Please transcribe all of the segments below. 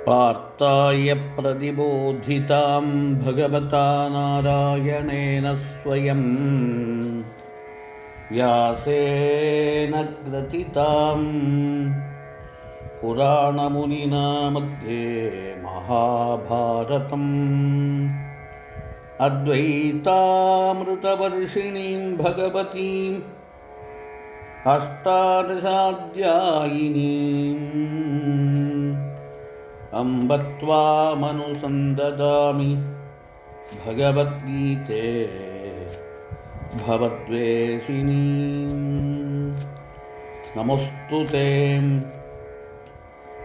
पार्थाय प्रतिबोधितां भगवता नारायणेन स्वयं व्यासेन ग्रथितां पुराणमुनिना मध्ये महाभारतम् अद्वैतामृतवर्षिणीं भगवतीम् अष्टादशाध्यायिनीम् अम्ब त्वामनुसन्ददामि भगवद्गीते भवद्वेषिणीम्। नमोऽस्तु ते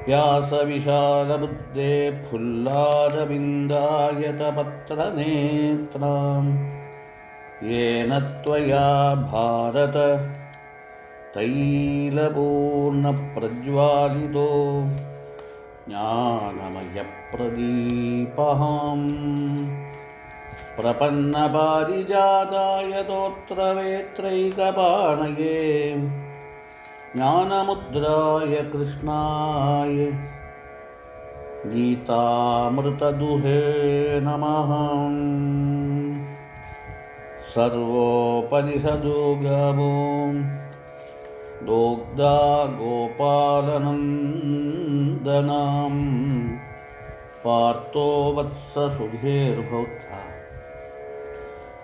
व्यासविशालबुद्धे फुल्लारविन्दायतपत्रनेत्रां येन त्वया भारत तैलपूर्णप्रज्वालितो ज्ञानमयप्रदीपः प्रपन्नपारिजाताय तोत्रवेत्रैकपाणये ज्ञानमुद्राय कृष्णाय गीतामृतदुहे नमः। सर्वोपनिषदो गावो दोग्धा गोपालनन्दनां पार्थो वत्ससुधीर्भोक्ता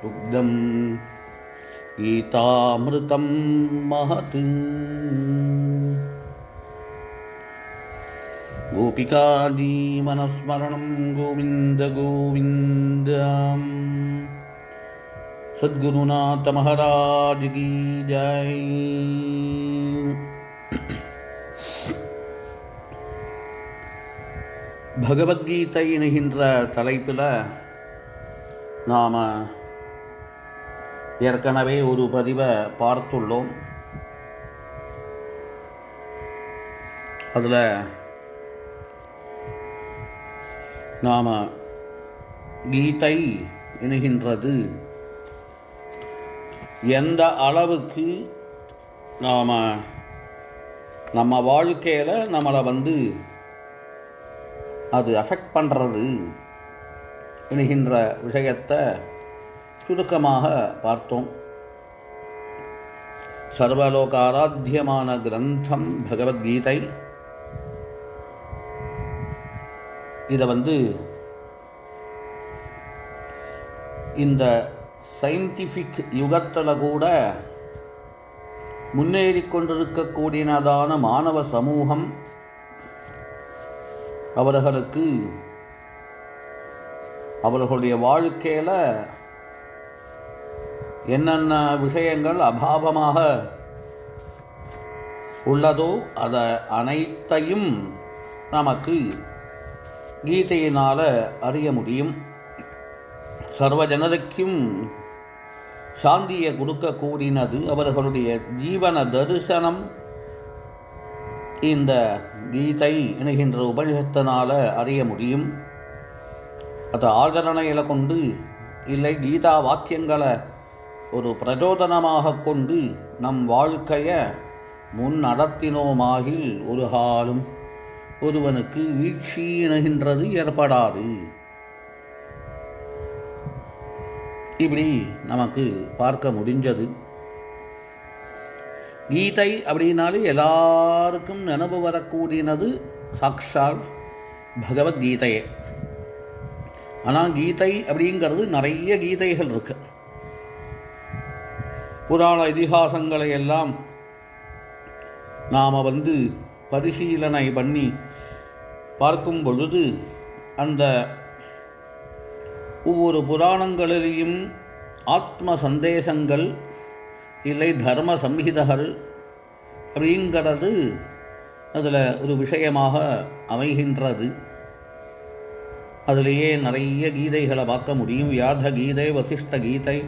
दुग्धं गीतामृतं महत्। गोपिका जीवनस्मरणं गोविन्द गोविन्द। सद्गुरुनाथ महाराज की जय। பகவத்கீதை என்கின்ற தலைப்பில் நாம் ஏற்கனவே ஒரு பதிவை பார்த்துள்ளோம். அதில் நாம் கீதை என்கின்றது எந்த அளவுக்கு நாம் நம்ம வாழ்க்கையில் நம்மளை அது அஃபெக்ட் பண்ணுறது என்கின்ற விஷயத்தை சுருக்கமாக பார்த்தோம். சர்வலோக ஆராத்தியமான கிரந்தம் பகவத்கீதை. இதை இந்த சயின்டிஃபிக் யுகத்தில் கூட முன்னேறி கொண்டிருக்கக்கூடியதான மாணவ சமூகம் அவர்களுக்கு அவர்களுடைய வாழ்க்கையில் என்னென்ன விஷயங்கள் அபாவமாக உள்ளதோ அதை அனைத்தையும் நமக்கு கீதையினால் அறிய முடியும். சர்வ ஜனருக்கும் சாந்தியை கொடுக்கக்கூடியது அவர்களுடைய ஜீவன தரிசனம் இந்த கீதை என்கின்ற உபனிஷத்தினால் அறிய முடியும். அது ஆதரணையில் கொண்டு இல்லை கீதா வாக்கியங்களை ஒரு பிரச்சோதனமாக கொண்டு நம் வாழ்க்கையை முன் நடத்தினோமாகில் ஒரு காலம் ஒருவனுக்கு வீழ்ச்சி என்கின்றது ஏற்படாது. இப்படி நமக்கு பார்க்க முடிஞ்சது. கீதை அப்படின்னாலே எல்லாருக்கும் நினைவு வரக்கூடியது சாக்ஷால் பகவத்கீதையே. ஆனால் கீதை அப்படிங்கிறது நிறைய கீதைகள் இருக்கு. புராண இதிகாசங்களை எல்லாம் நாம் பரிசீலனை பண்ணி பார்க்கும் பொழுது அந்த ஒவ்வொரு புராணங்களிலேயும் ஆத்ம சந்தேசங்கள் இல்லை தர்ம சம்ஹிதங்கள் அப்படிங்கிறது அதில் ஒரு விஷயமாக அமைகின்றது. அதிலேயே நிறைய கீதைகளை பார்க்க முடியும். வியாத கீதை, வசிஷ்ட கீதை,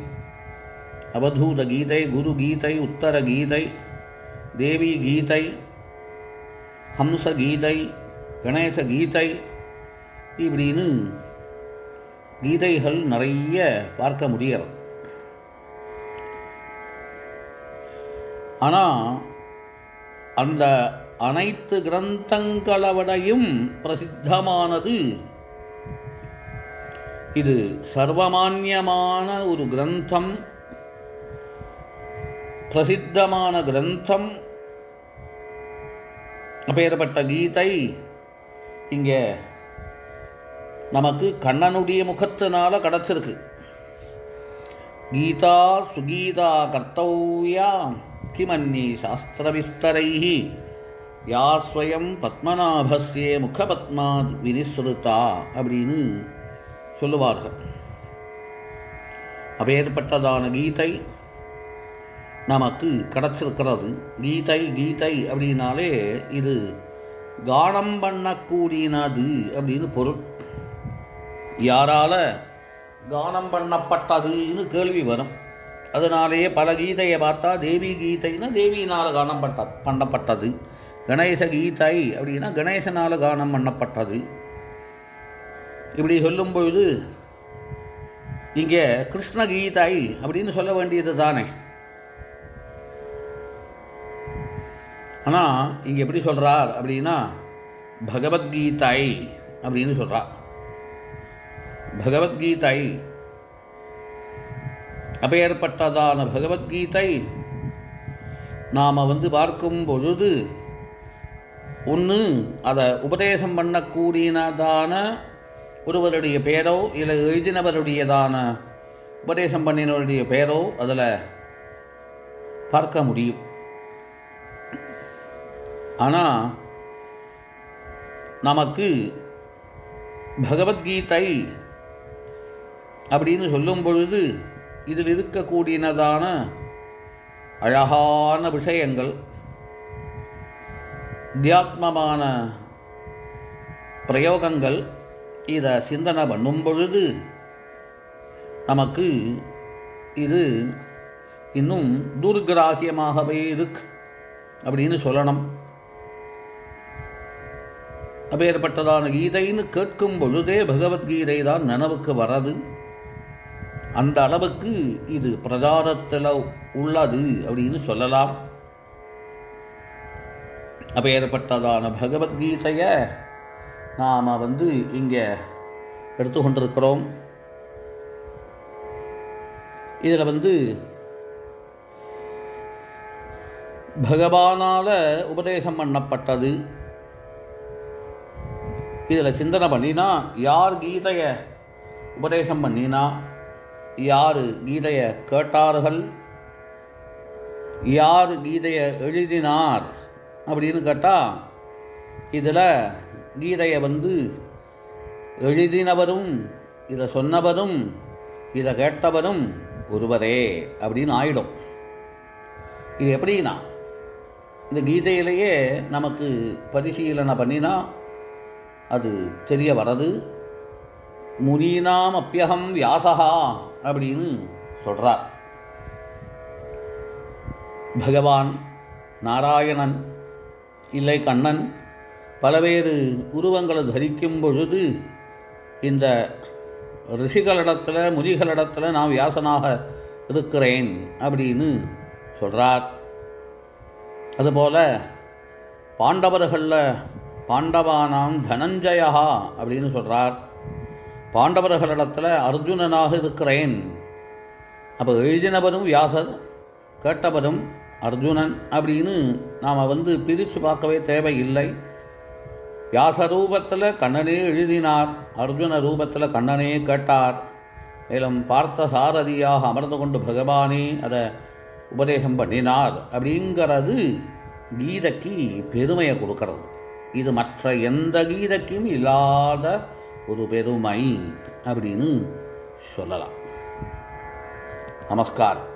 அவதூத கீதை, குரு கீதை, உத்தர கீதை, தேவி கீதை, ஹம்ச கீதை, கணேச கீதை, இப்படின்னு கீதைகள் நிறைய பார்க்க முடிகிறது. ஆனால் அந்த அனைத்து கிரந்தங்களவிடையும் பிரசித்தமானது. இது சர்வமான்யமான ஒரு கிரந்தம், பிரசித்தமான கிரந்தம். அப்பேற்பட்ட கீதை இங்கே நமக்கு கண்ணனுடைய முகத்தினால கிடச்சிருக்கு. கீதா சுகீதா கர்த்தவ்யா கிமன்னி சாஸ்திர விஸ்தரைஹி யா ஸ்வயம் பத்மநாபஸ்யே முகபத்மாத் வினிஸ்ருதா அப்படின்னு சொல்லுவார்கள். அப்பேற்பட்டதான கீதை நமக்கு கிடச்சிருக்கிறது. கீதை கீதை அப்படின்னாலே இது கானம் பண்ணக்கூடியது அப்படின்னு பொருள். யாரால் கானம் பண்ணப்பட்டதுன்னு கேள்வி வரும். அதனாலேயே பல கீதையை பார்த்தா தேவி கீதைன்னா தேவியினால் கானம் பண்ணப்பட்டது, கணேச கீதை அப்படின்னா கணேசனால் கானம் பண்ணப்பட்டது. இப்படி சொல்லும் பொழுது இங்கே கிருஷ்ண கீதை அப்படின்னு சொல்ல வேண்டியது தானே. ஆனால் இங்கே எப்படி சொல்கிறார் அப்படின்னா பகவத்கீதை அப்படின்னு சொல்கிறார். பகவத்கீதை அப்பேற்பட்டதான பகவத்கீதை நாம் பார்க்கும் பொழுது ஒன்று அதை உபதேசம் பண்ணக்கூடியதான ஒருவருடைய பேரோ இல்லை எழுதினவருடையதான உபதேசம் பண்ணினவருடைய பேரோ அதில் பார்க்க முடியும். ஆனால் நமக்கு பகவத்கீதை அப்படின்னு சொல்லும் பொழுது இதில் இருக்கக்கூடியதான அழகான விஷயங்கள், அத்தியாத்மமான பிரயோகங்கள் இதை சிந்தனை பண்ணும் பொழுது நமக்கு இது இன்னும் துர்கிராகியமாகவே இருக்கு அப்படின்னு சொல்லணும். அப்பேற்பட்டதான கீதைன்னு கேட்கும் பொழுதே பகவத்கீதை தான் நினைவுக்கு வரது. அந்த அளவுக்கு இது பிரச்சாரத்தில் உள்ளது அப்படின்னு சொல்லலாம். அப்பேற்பட்டதான பகவத்கீதையை நாம் இங்கே எடுத்துக்கொண்டிருக்கிறோம். இதில் பகவானால் உபதேசம் பண்ணப்பட்டது. இதில் சிந்தனை பண்ணினா யார் கீதையை உபதேசம் பண்ணினா, யார் கீதையை கேட்டார்கள், யார் கீதையை எழுதினார் அப்படின்னு கேட்டால் இதில் கீதையை எழுதினவரும் இதை சொன்னவரும் இதை கேட்டவரும் ஒருவரே அப்படின்னு ஆயிடும். இது எப்படின்னா இந்த கீதையிலேயே நமக்கு பரிசீலனை பண்ணினா அது தெரிய வரது. முனீனாம் அப்பியகம் வியாசகா அப்படின்னு சொல்கிறார். பகவான் நாராயணன் இல்லை கண்ணன் பலவேறு உருவங்களை தரிக்கும் பொழுது இந்த ரிஷிகளிடத்தில் முனிகளிடத்தில் நான் வியாசனாக இருக்கிறேன் அப்படின்னு சொல்கிறார். அதுபோல் பாண்டவர்களில் பாண்டவானாம் தனஞ்சயா அப்படின்னு சொல்கிறார். பாண்டவர்களிடத்தில் அர்ஜுனனாக இருக்கிறேன். அப்போ எழுதினவரும் வியாசர், கேட்டவரும் அர்ஜுனன் அப்படின்னு நாம் பிரித்து பார்க்கவே தேவையில்லை. வியாச ரூபத்தில் கண்ணனே எழுதினார், அர்ஜுன ரூபத்தில் கண்ணனே கேட்டார். மேலும் பார்த்த சாரதியாக அமர்ந்து கொண்டு பகவானே அதை உபதேசம் பண்ணினார். அப்படிங்கிறது கீதைக்கு பெருமையை கொடுக்கறது. இது மற்ற எந்த கீதைக்கும் இல்லாத ஒரு பெருமை அப்படின்னு சொல்லலாம். நமஸ்காரம்.